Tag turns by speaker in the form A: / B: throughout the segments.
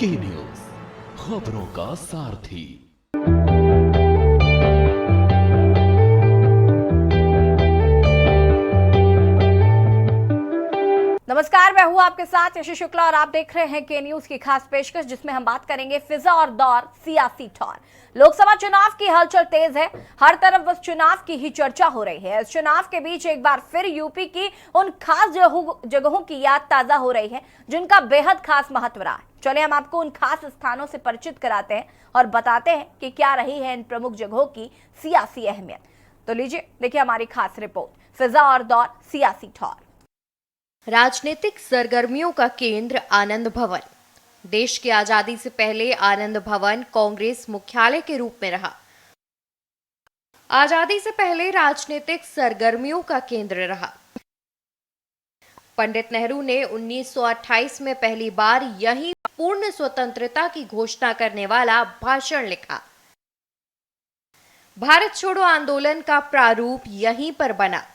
A: के न्यूज, खबरों का सारथी।
B: नमस्कार, मैं हूं आपके साथ यशु शुक्ला और आप देख रहे हैं के न्यूज की खास पेशकश, जिसमें हम बात करेंगे फिजा और दौर सियासी टॉर। लोकसभा चुनाव की हलचल तेज है। हर तरफ बस चुनाव की ही चर्चा हो रही है। इस चुनाव के बीच एक बार फिर यूपी की उन खास जगहों की याद ताजा हो रही है जिनका बेहद खास महत्व रहा है। चले हम आपको उन खास स्थानों से परिचित कराते हैं और बताते हैं कि क्या रही है इन प्रमुख जगहों की सियासी अहमियत। तो लीजिए देखिए हमारी खास रिपोर्ट, फिजा और दौर सियासी टॉर।
C: राजनीतिक सरगर्मियों का केंद्र आनंद भवन। देश की आजादी से पहले आनंद भवन कांग्रेस मुख्यालय के रूप में रहा। आजादी से पहले राजनीतिक सरगर्मियों का केंद्र रहा। पंडित नेहरू ने 1928 में पहली बार यहीं पूर्ण स्वतंत्रता की घोषणा करने वाला भाषण लिखा। भारत छोड़ो आंदोलन का प्रारूप यहीं पर बना।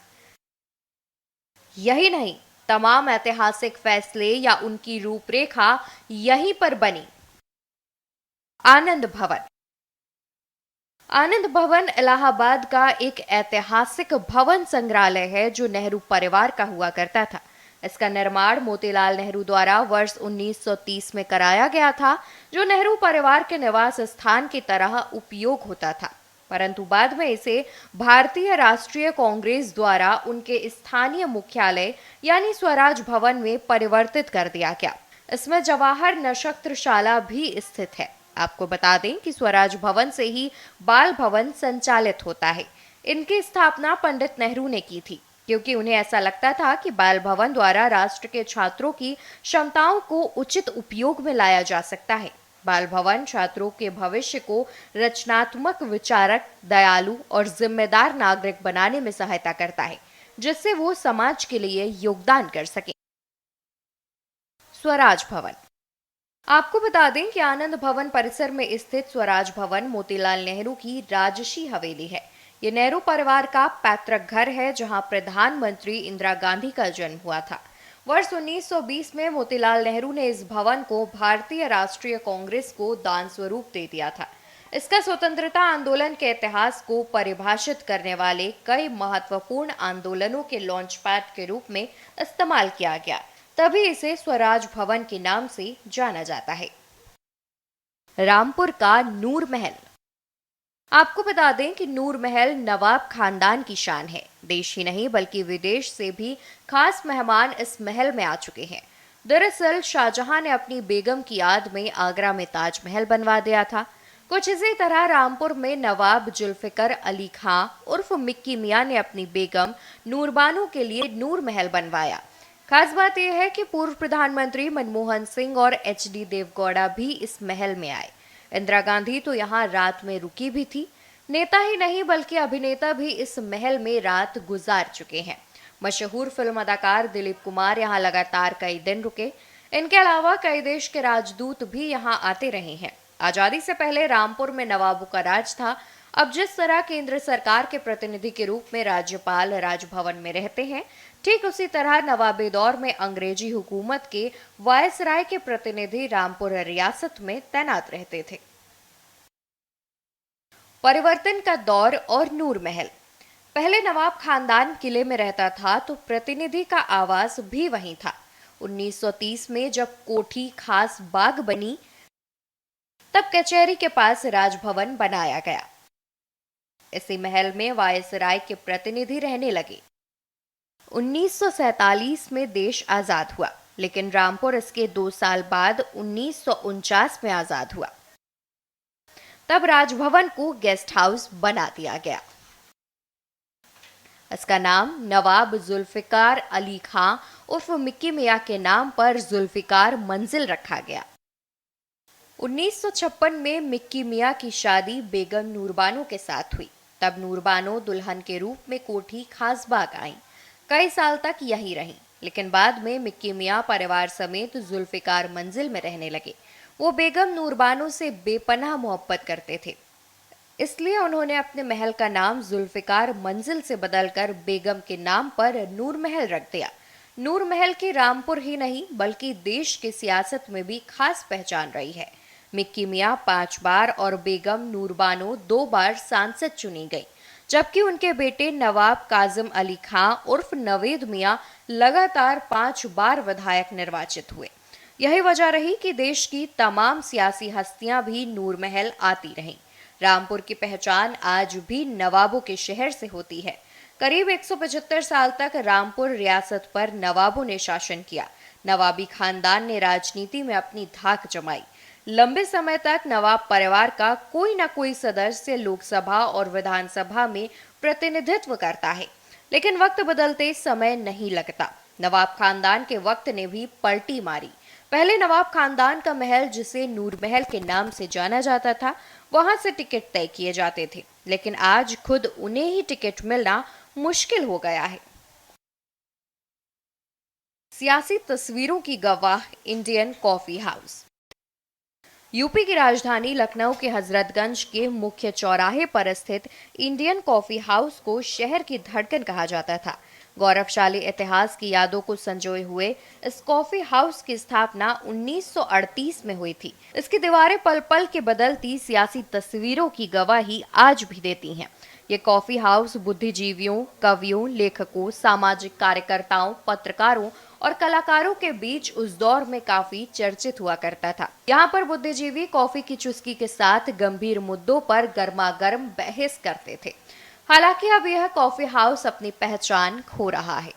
C: यही नहीं, तमाम ऐतिहासिक फैसले या उनकी रूपरेखा यहीं पर बनी। आनंद भवन। आनंद भवन इलाहाबाद का एक ऐतिहासिक भवन संग्रहालय है जो नेहरू परिवार का हुआ करता था। इसका निर्माण मोतीलाल नेहरू द्वारा वर्ष 1930 में कराया गया था, जो नेहरू परिवार के निवास स्थान की तरह उपयोग होता था, परंतु बाद में इसे भारतीय राष्ट्रीय कांग्रेस द्वारा उनके स्थानीय मुख्यालय यानी स्वराज भवन में परिवर्तित कर दिया गया। इसमें जवाहर नक्षत्रशाला भी स्थित है। आपको बता दें कि स्वराज भवन से ही बाल भवन संचालित होता है। इनकी स्थापना पंडित नेहरू ने की थी, क्योंकि उन्हें ऐसा लगता था कि बाल भवन द्वारा राष्ट्र के छात्रों की क्षमताओं को उचित उपयोग में लाया जा सकता है। बाल भवन छात्रों के भविष्य को रचनात्मक, विचारक, दयालु और जिम्मेदार नागरिक बनाने में सहायता करता है, जिससे वो समाज के लिए योगदान कर सके। स्वराज भवन। आपको बता दें कि आनंद भवन परिसर में स्थित स्वराज भवन मोतीलाल नेहरू की राजसी हवेली है। ये नेहरू परिवार का पैतृक घर है, जहां प्रधानमंत्री इंदिरा गांधी का जन्म हुआ था। वर्ष 1920 में मोतीलाल नेहरू ने इस भवन को भारतीय राष्ट्रीय कांग्रेस को दान स्वरूप दे दिया था। इसका स्वतंत्रता आंदोलन के इतिहास को परिभाषित करने वाले कई महत्वपूर्ण आंदोलनों के लॉन्च पैड के रूप में इस्तेमाल किया गया, तभी इसे स्वराज भवन के नाम से जाना जाता है। रामपुर का नूर महल। आपको बता दें कि नूर महल नवाब खानदान की शान है। देश ही नहीं बल्कि विदेश से भी खास मेहमान इस महल में आ चुके हैं। दरअसल शाहजहां ने अपनी बेगम की याद में आगरा में ताजमहल बनवा दिया था। कुछ इसी तरह रामपुर में नवाब जुल्फिकर अली खां उर्फ मिक्की मियां ने अपनी बेगम नूरबानो के लिए नूर महल बनवाया। खास बात यह है कि पूर्व प्रधानमंत्री मनमोहन सिंह और एचडी देवगौड़ा भी इस महल में आए। इंदिरा गांधी तो यहाँ रात में रुकी भी थी। नेता ही नहीं बल्कि अभिनेता भी इस महल में रात गुजार चुके हैं। मशहूर फिल्म अदाकार दिलीप कुमार यहाँ लगातार कई दिन रुके। इनके अलावा कई देश के राजदूत भी यहाँ आते रहे हैं। आजादी से पहले रामपुर में नवाबों का राज था। अब जिस तरह केंद्र सरकार के प्रतिनिधि के रूप में राज्यपाल राजभवन में रहते हैं, ठीक उसी तरह नवाबे दौर में अंग्रेजी हुकूमत के वायसराय के प्रतिनिधि रामपुर रियासत में तैनात रहते थे। परिवर्तन का दौर और नूर महल। पहले नवाब खानदान किले में रहता था तो प्रतिनिधि का आवास भी वहीं था। 1930 में जब कोठी खास बाग बनी, तब कचहरी के पास राजभवन बनाया गया। इसी महल में वायसराय के प्रतिनिधि रहने लगे। 1947 में देश आजाद हुआ, लेकिन रामपुर इसके 2 साल बाद 1949 में आजाद हुआ। तब राजभवन को गेस्ट हाउस बना दिया गया। इसका नाम नवाब जुल्फिकार अली खां उर्फ मिक्की मियां के नाम पर जुल्फिकार मंजिल रखा गया। 1956 में मिक्की मियां की शादी बेगम नूरबानो के साथ हुई। तब नूरबानो दुल्हन के रूप में कोठी खासबाग आई। कई साल तक यहीं रहीं, लेकिन बाद में मिक्की मियां परिवार समेत जुल्फिकार मंजिल में रहने लगे। वो बेगम नूरबानो से बेपनाह मोहब्बत करते थे, इसलिए उन्होंने अपने महल का नाम जुल्फिकार मंजिल से बदलकर बेगम के नाम पर नूर महल रख दिया। नूर महल की रामपुर ही नहीं बल्कि देश की सियासत में भी खास पहचान रही है। मिक्की मियाँ 5 बार और बेगम नूर बानो 2 बार सांसद चुनी गई, जबकि उनके बेटे नवाब काजिम अली खां उर्फ नवेद मियाँ लगातार 5 बार विधायक निर्वाचित हुए। यही वजह रही कि देश की तमाम सियासी हस्तियां भी नूर महल आती रहीं। रामपुर की पहचान आज भी नवाबों के शहर से होती है। करीब 175 साल तक रामपुर रियासत पर नवाबों ने शासन किया। नवाबी खानदान ने राजनीति में अपनी धाक जमाई। लंबे समय तक नवाब परिवार का कोई न कोई सदस्य लोकसभा और विधानसभा में प्रतिनिधित्व करता है, लेकिन वक्त बदलते समय नहीं लगता। नवाब खानदान के वक्त ने भी पलटी मारी। पहले नवाब खानदान का महल, जिसे नूर महल के नाम से जाना जाता था, वहां से टिकट तय किए जाते थे, लेकिन आज खुद उन्हें ही टिकट मिलना मुश्किल हो गया है। सियासी तस्वीरों की गवाह इंडियन कॉफी हाउस। यूपी की राजधानी लखनऊ के हजरतगंज के मुख्य चौराहे पर स्थित इंडियन कॉफी हाउस को शहर की धड़कन कहा जाता था। गौरवशाली इतिहास की यादों को संजोए हुए इस कॉफी हाउस की स्थापना 1938 में हुई थी। इसकी दीवारें पल पल के बदलती सियासी तस्वीरों की गवाही आज भी देती हैं। ये कॉफी हाउस बुद्धिजीवियों, कवियों, लेखकों, सामाजिक कार्यकर्ताओं, पत्रकारों और कलाकारों के बीच उस दौर में काफी चर्चित हुआ करता था। यहाँ पर बुद्धिजीवी कॉफी की चुस्की के साथ गंभीर मुद्दों पर गर्मागर्म बहस करते थे। हालांकि अब यह कॉफी हाउस अपनी पहचान खो रहा है।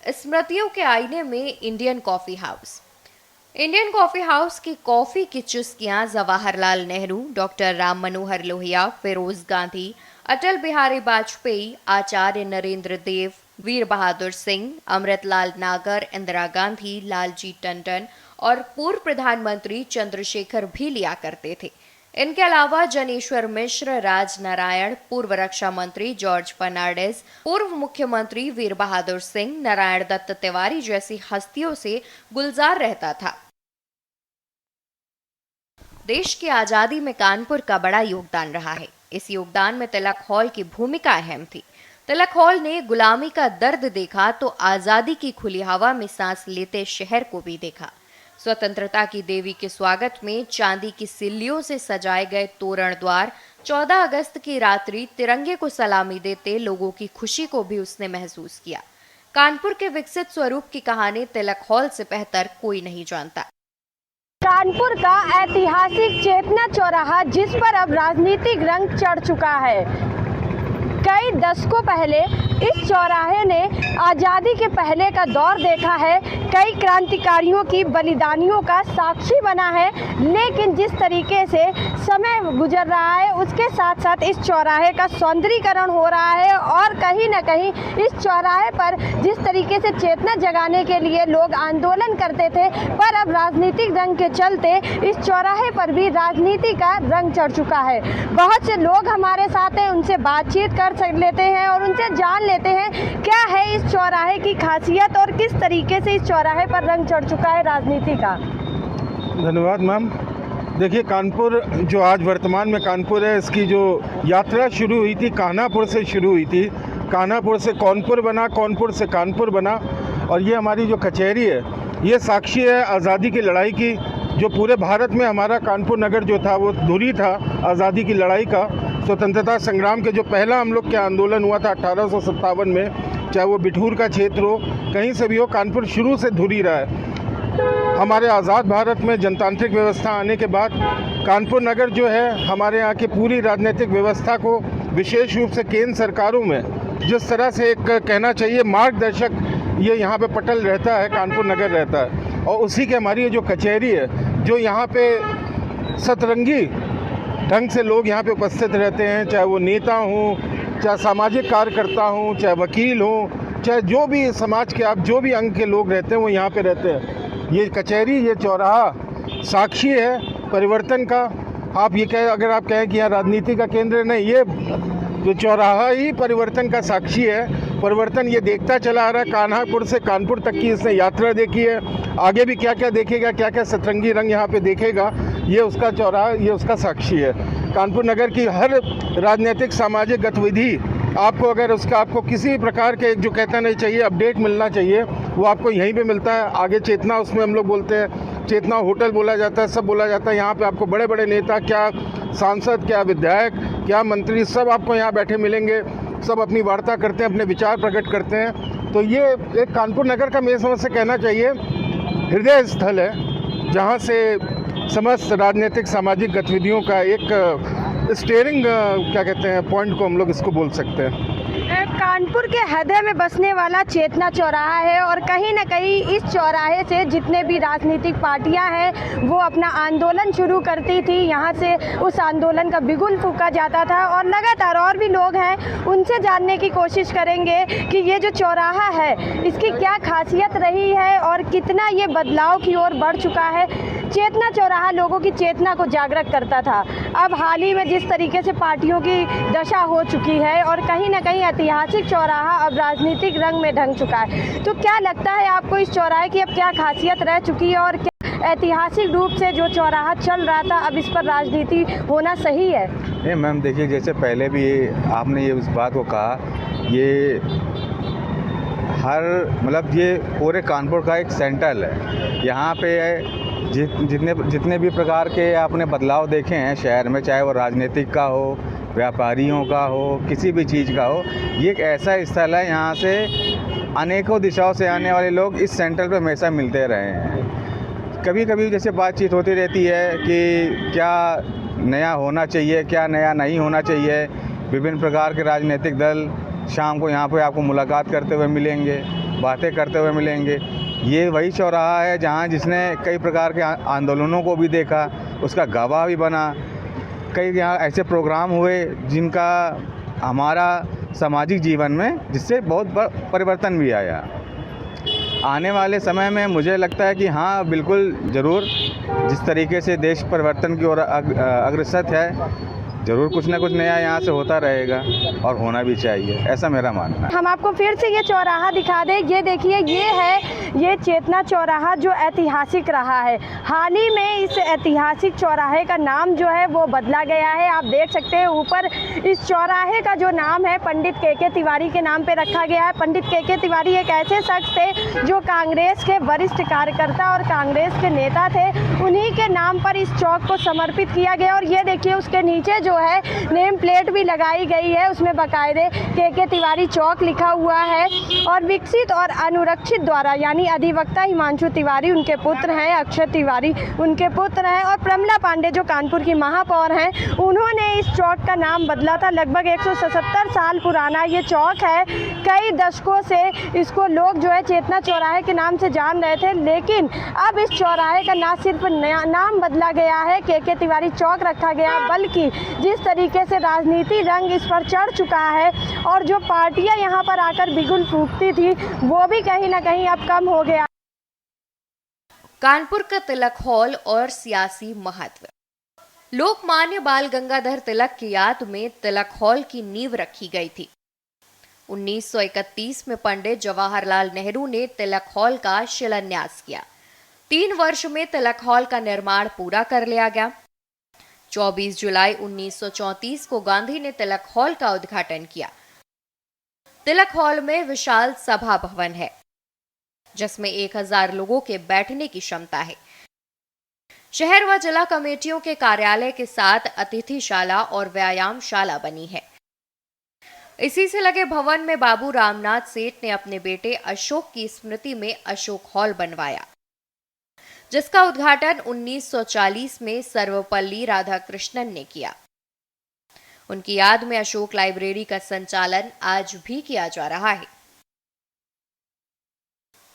C: स्मृतियों के आईने में Indian coffee house. Indian coffee house की कॉफी की चुस्कियां जवाहरलाल नेहरू, डॉक्टर राम मनोहर लोहिया, फिरोज गांधी, अटल बिहारी वाजपेयी, आचार्य नरेंद्र देव, वीर बहादुर सिंह, अमृतलाल नागर, इंदिरा गांधी, लालजी टंडन और पूर्व प्रधानमंत्री चंद्रशेखर भी लिया करते थे। इनके अलावा जनेश्वर मिश्र, राज नारायण, पूर्व रक्षा मंत्री जॉर्ज फर्नांडिस, पूर्व मुख्यमंत्री वीर बहादुर सिंह, नारायण दत्त तिवारी जैसी हस्तियों से गुलजार रहता था। देश की आजादी में कानपुर का बड़ा योगदान रहा है। इस योगदान में तिलक हॉल की भूमिका अहम थी। तिलक हॉल ने गुलामी का दर्द देखा तो आजादी की खुली हवा में सांस लेते शहर को भी देखा। स्वतंत्रता की देवी के स्वागत में चांदी की सिल्लियों से सजाए गए तोरण द्वार, 14 अगस्त की रात्रि तिरंगे को सलामी देते लोगों की खुशी को भी उसने महसूस किया। कानपुर के विकसित स्वरूप की कहानी तिलक हॉल से बेहतर कोई नहीं जानता।
D: कानपुर का ऐतिहासिक चेतना चौराहा, जिस पर अब राजनीतिक रंग चढ़ चुका है। कई दशकों पहले इस चौराहे ने आज़ादी के पहले का दौर देखा है, कई क्रांतिकारियों की बलिदानियों का साक्षी बना है। लेकिन जिस तरीके से समय गुजर रहा है, उसके साथ साथ इस चौराहे का सौंदर्यीकरण हो रहा है और कहीं न कहीं इस चौराहे पर जिस तरीके से चेतना जगाने के लिए लोग आंदोलन करते थे, पर अब राजनीतिक रंग के चलते इस चौराहे पर भी राजनीति का रंग चढ़ चुका है। बहुत से लोग हमारे साथ हैं, उनसे बातचीत कर लेते हैं और उनसे जान लेते हैं क्या है इस चौराहे की खासियत और किस तरीके से इस चौराहे पर रंग चढ़ चुका है राजनीति का।
E: धन्यवाद मैम। देखिए, कानपुर जो आज वर्तमान में कानपुर है, इसकी जो यात्रा शुरू हुई थी कान्हापुर से शुरू हुई थी। कान्हापुर से कौनपुर बना, कौनपुर से कानपुर बना और ये हमारी जो कचहरी है, ये साक्षी है आज़ादी की लड़ाई की। जो पूरे भारत में हमारा कानपुर नगर जो था वो धुरी था आज़ादी की लड़ाई का। स्वतंत्रता संग्राम के जो पहला हम लोग के आंदोलन हुआ था 1857 में, चाहे वो बिठूर का क्षेत्र हो, कहीं से भी हो, कानपुर शुरू से धुरी रहा है। हमारे आज़ाद भारत में जनतांत्रिक व्यवस्था आने के बाद कानपुर नगर जो है हमारे यहाँ की पूरी राजनीतिक व्यवस्था को, विशेष रूप से केंद्र सरकारों में जिस तरह से एक कहना चाहिए मार्गदर्शक ये यहाँ पे पटल रहता है, कानपुर नगर रहता है। और उसी के हमारी ये जो कचहरी है, जो यहाँ पे सतरंगी ढंग से लोग यहाँ पे उपस्थित रहते हैं, चाहे वो नेता हों, चाहे सामाजिक कार्यकर्ता हों, चाहे वकील हों, चाहे जो भी समाज के आप जो भी अंग के लोग रहते हैं वो यहाँ पे रहते हैं। ये कचहरी, ये चौराहा साक्षी है परिवर्तन का। आप ये कहें, अगर आप कहें कि यहाँ राजनीति का केंद्र नहीं, ये जो चौराहा ही परिवर्तन का साक्षी है। परिवर्तन ये देखता चला आ रहा है। कान्हापुर से कानपुर तक की इसने यात्रा देखी है, आगे भी क्या क्या देखेगा, क्या क्या सतरंगी रंग यहाँ पे देखेगा, ये उसका चौराहा, ये उसका साक्षी है। कानपुर नगर की हर राजनीतिक सामाजिक गतिविधि आपको अगर उसका आपको किसी प्रकार के जो कहता नहीं चाहिए अपडेट मिलना चाहिए, वो आपको यहीं पे मिलता है। आगे चेतना, उसमें हम लोग बोलते हैं चेतना होटल बोला जाता है, सब बोला जाता है। यहाँ पे आपको बड़े बड़े नेता, क्या सांसद, क्या विधायक, क्या मंत्री, सब आपको यहाँ बैठे मिलेंगे। सब अपनी वार्ता करते हैं, अपने विचार प्रकट करते हैं। तो ये एक कानपुर नगर का मेरी समझ से कहना चाहिए हृदय स्थल है, जहाँ से समस्त राजनीतिक सामाजिक गतिविधियों का एक स्टीयरिंग क्या कहते हैं पॉइंट को हम लोग इसको बोल सकते हैं।
D: कानपुर के हृदय में बसने वाला चेतना चौराहा है और कहीं ना कहीं इस चौराहे से जितने भी राजनीतिक पार्टियां हैं वो अपना आंदोलन शुरू करती थी। यहाँ से उस आंदोलन का बिगुल फूंका जाता था और लगातार और भी लोग हैं, उनसे जानने की कोशिश करेंगे कि ये जो चौराहा है इसकी क्या खासियत रही है और कितना ये बदलाव की ओर बढ़ चुका है। चेतना चौराहा लोगों की चेतना को जागृत करता था। अब हाल ही में जिस तरीके से पार्टियों की दशा हो चुकी है और कहीं ना कहीं ऐतिहासिक चौराहा अब राजनीतिक रंग में ढंग चुका है, तो क्या लगता है आपको इस चौराहे की अब क्या खासियत रह चुकी है और क्या ऐतिहासिक रूप से जो चौराहा चल रहा था अब इस पर राजनीति होना सही है?
F: नहीं मैम, देखिए जैसे पहले भी आपने ये उस बात को कहा, ये हर मतलब ये पूरे कानपुर का एक सेंटर है। यहाँ पे जितने भी प्रकार के आपने बदलाव देखे हैं शहर में, चाहे वो राजनीतिक का हो, व्यापारियों का हो, किसी भी चीज़ का हो, ये एक ऐसा स्थल है यहाँ से अनेकों दिशाओं से आने वाले लोग इस सेंटर पे हमेशा मिलते रहे हैं। कभी कभी जैसे बातचीत होती रहती है कि क्या नया होना चाहिए, क्या नया नहीं होना चाहिए। विभिन्न प्रकार के राजनीतिक दल शाम को यहाँ पे आपको मुलाकात करते हुए मिलेंगे, बातें करते हुए मिलेंगे। ये वही चौराहा है जहाँ जिसने कई प्रकार के आंदोलनों को भी देखा, उसका गवाह भी बना। कई यहाँ ऐसे प्रोग्राम हुए जिनका हमारा सामाजिक जीवन में जिससे बहुत परिवर्तन भी आया। आने वाले समय में मुझे लगता है कि हाँ बिल्कुल ज़रूर, जिस तरीके से देश परिवर्तन की ओर अग्रसर है, ज़रूर कुछ ना कुछ नया यहाँ से होता रहेगा और होना भी चाहिए, ऐसा मेरा मानना है।
D: हम आपको फिर से ये चौराहा दिखा दें। ये देखिए, ये है ये चेतना चौराहा जो ऐतिहासिक रहा है। हाल ही में इस ऐतिहासिक चौराहे का नाम जो है वो बदला गया है। आप देख सकते हैं ऊपर इस चौराहे का जो नाम है पंडित के तिवारी के नाम पे रखा गया है। पंडित के तिवारी एक ऐसे शख्स थे जो कांग्रेस के वरिष्ठ कार्यकर्ता और कांग्रेस के नेता थे। उन्हीं के नाम पर इस चौक को समर्पित किया गया और ये देखिए उसके नीचे जो है नेम प्लेट भी लगाई गई है, उसमें बाकायदे के तिवारी चौक लिखा हुआ है। और विकसित और अनुरक्षित द्वारा यानी अधिवक्ता हिमांशु तिवारी उनके पुत्र हैं, अक्षय तिवारी उनके पुत्र हैं और प्रमला पांडे जो कानपुर की महापौर हैं, उन्होंने इस चौक का नाम बदला था। लगभग 177 साल पुराना ये चौक है। कई दशकों से इसको लोग जो है चेतना चौराहे के नाम से जान रहे थे, लेकिन अब इस चौराहे का ना सिर्फ नाम बदला गया है, के तिवारी चौक रखा गया, बल्कि जिस तरीके से राजनीति रंग इस पर चढ़ चुका है और जो पार्टियां यहाँ पर आकर बिगुल फूंकती थी वो भी कहीं ना कहीं अब कम हो गया।
C: कानपुर का तिलक हॉल और सियासी महत्व। लोकमान्य बाल गंगाधर तिलक की याद में तिलक हॉल की नींव रखी गई थी। 1931 में पंडित जवाहरलाल नेहरू ने तिलक हॉल का शिलान्यास किया। 3 वर्ष में तिलक हॉल का निर्माण पूरा कर लिया गया। 24 जुलाई 1934 को गांधी ने तिलक हॉल का उद्घाटन किया। तिलक हॉल में विशाल सभा भवन है जिसमें 1000 लोगों के बैठने की क्षमता है। शहर व जिला कमेटियों के कार्यालय के साथ अतिथिशाला और व्यायामशाला बनी है। इसी से लगे भवन में बाबू रामनाथ सेठ ने अपने बेटे अशोक की स्मृति में अशोक हॉल बनवाया, जिसका उद्घाटन 1940 में सर्वपल्ली राधाकृष्णन ने किया। उनकी याद में अशोक लाइब्रेरी का संचालन आज भी किया जा रहा है।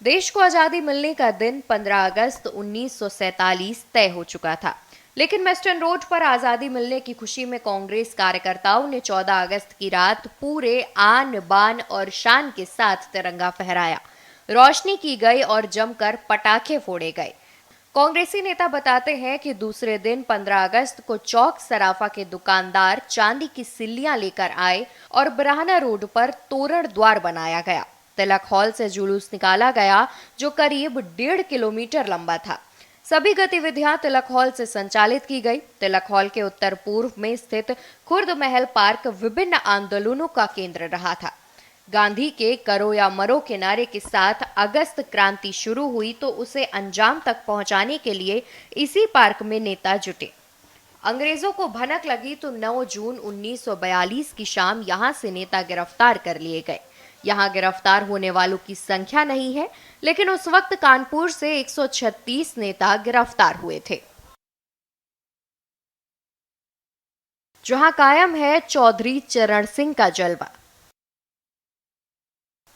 C: देश को आजादी मिलने का दिन 15 अगस्त 1947 तय हो चुका था, लेकिन वेस्टर्न रोड पर आजादी मिलने की खुशी में कांग्रेस कार्यकर्ताओं ने 14 अगस्त की रात पूरे आन बान और शान के साथ तिरंगा फहराया, रोशनी की गई और जमकर पटाखे फोड़े गए। कांग्रेसी नेता बताते हैं कि दूसरे दिन 15 अगस्त को चौक सराफा के दुकानदार चांदी की सिल्लियां लेकर आए और बराहना रोड पर तोरण द्वार बनाया गया। तिलक हॉल से जुलूस निकाला गया जो करीब 1.5 किलोमीटर लंबा था। सभी गतिविधियां तिलक हॉल से संचालित की गई। तिलक हॉल के उत्तर पूर्व में स्थित खुर्द महल पार्क विभिन्न आंदोलनों का केंद्र रहा था। गांधी के करो या मरो के नारे के साथ अगस्त क्रांति शुरू हुई तो उसे अंजाम तक पहुंचाने के लिए इसी पार्क में नेता जुटे। अंग्रेजों को भनक लगी तो 9 जून 1942 की शाम यहां से नेता गिरफ्तार कर लिए गए। यहां गिरफ्तार होने वालों की संख्या नहीं है, लेकिन उस वक्त कानपुर से 136 नेता गिरफ्तार हुए थे। जहां कायम है चौधरी चरण सिंह का जलवा।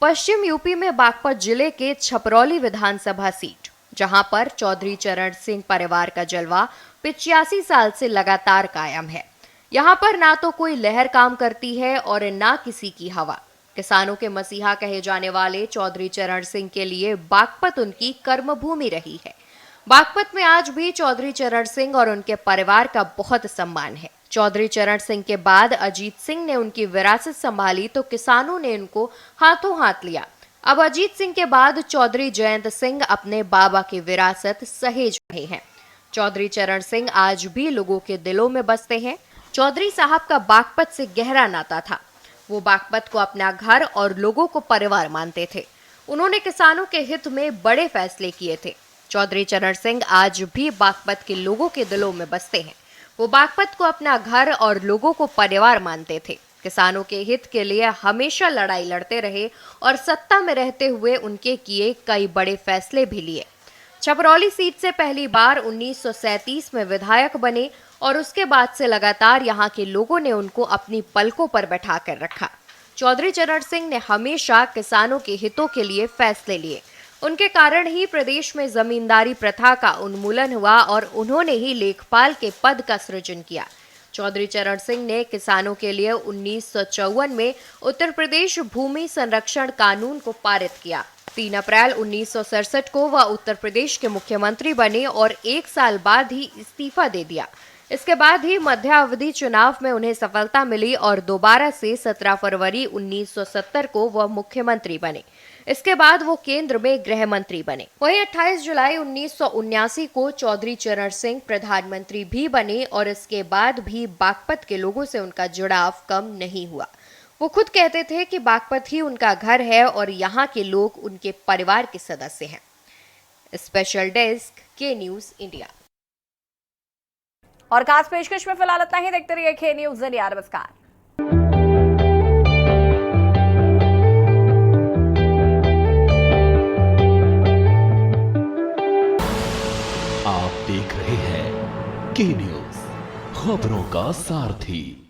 C: पश्चिम यूपी में बागपत जिले के छपरौली विधानसभा सीट, जहां पर चौधरी चरण सिंह परिवार का जलवा 85 साल से लगातार कायम है। यहां पर ना तो कोई लहर काम करती है और ना किसी की हवा। किसानों के मसीहा कहे जाने वाले चौधरी चरण सिंह के लिए बागपत उनकी कर्मभूमि रही है। बागपत में आज भी चौधरी चरण सिंह और उनके परिवार का बहुत सम्मान है। चौधरी चरण सिंह के बाद अजीत सिंह ने उनकी विरासत संभाली तो किसानों ने उनको हाथों हाथ लिया। अब अजीत सिंह के बाद चौधरी जयंत सिंह अपने बाबा की विरासत सहेज रहे हैं। चौधरी चरण सिंह आज भी लोगों के दिलों में बसते हैं। चौधरी साहब का बागपत से गहरा नाता था। वो बागपत को अपना घर और लोगों को परिवार मानते थे। उन्होंने किसानों के हित में बड़े फैसले किए थे। चौधरी चरण सिंह आज भी बागपत के लोगों के दिलों में बसते हैं। वो बागपत को अपना घर और लोगों को परिवार मानते थे। किसानों के हित के लिए हमेशा लड़ाई लड़ते रहे और सत्ता में रहते हुए उनके किए कई बड़े फैसले भी लिए। छपरौली सीट से पहली बार 1937 में विधायक बने और उसके बाद से लगातार यहाँ के लोगों ने उनको अपनी पलकों पर बैठा कर रखा। चौधरी चरण सिंह ने हमेशा किसानों के हितों के लिए फैसले लिए। उनके कारण ही प्रदेश में जमींदारी प्रथा का उन्मूलन हुआ और उन्होंने ही लेखपाल के पद का सृजन किया। चौधरी चरण सिंह ने किसानों के लिए 1954 में उत्तर प्रदेश भूमि संरक्षण कानून को पारित किया। 3 अप्रैल 1967 को वह उत्तर प्रदेश के मुख्यमंत्री बने और 1 साल बाद ही इस्तीफा दे दिया। इसके बाद ही मध्यावधि चुनाव में उन्हें सफलता मिली और दोबारा से 17 फरवरी 1970 को वह मुख्यमंत्री बने। इसके बाद वो केंद्र में गृह मंत्री बने। वहीं 28 जुलाई 1979 को चौधरी चरण सिंह प्रधानमंत्री भी बने और इसके बाद भी बागपत के लोगों से उनका जुड़ाव कम नहीं हुआ। वो खुद कहते थे कि बागपत ही उनका घर है और यहाँ के लोग उनके परिवार के सदस्य हैं। स्पेशल डेस्क के न्यूज इंडिया।
B: और खास पेशकश में फिलहाल इतना ही। देखते रहिए के न्यूज इंडिया। नमस्कार।
A: आप देख रहे हैं के न्यूज, खबरों का सारथी।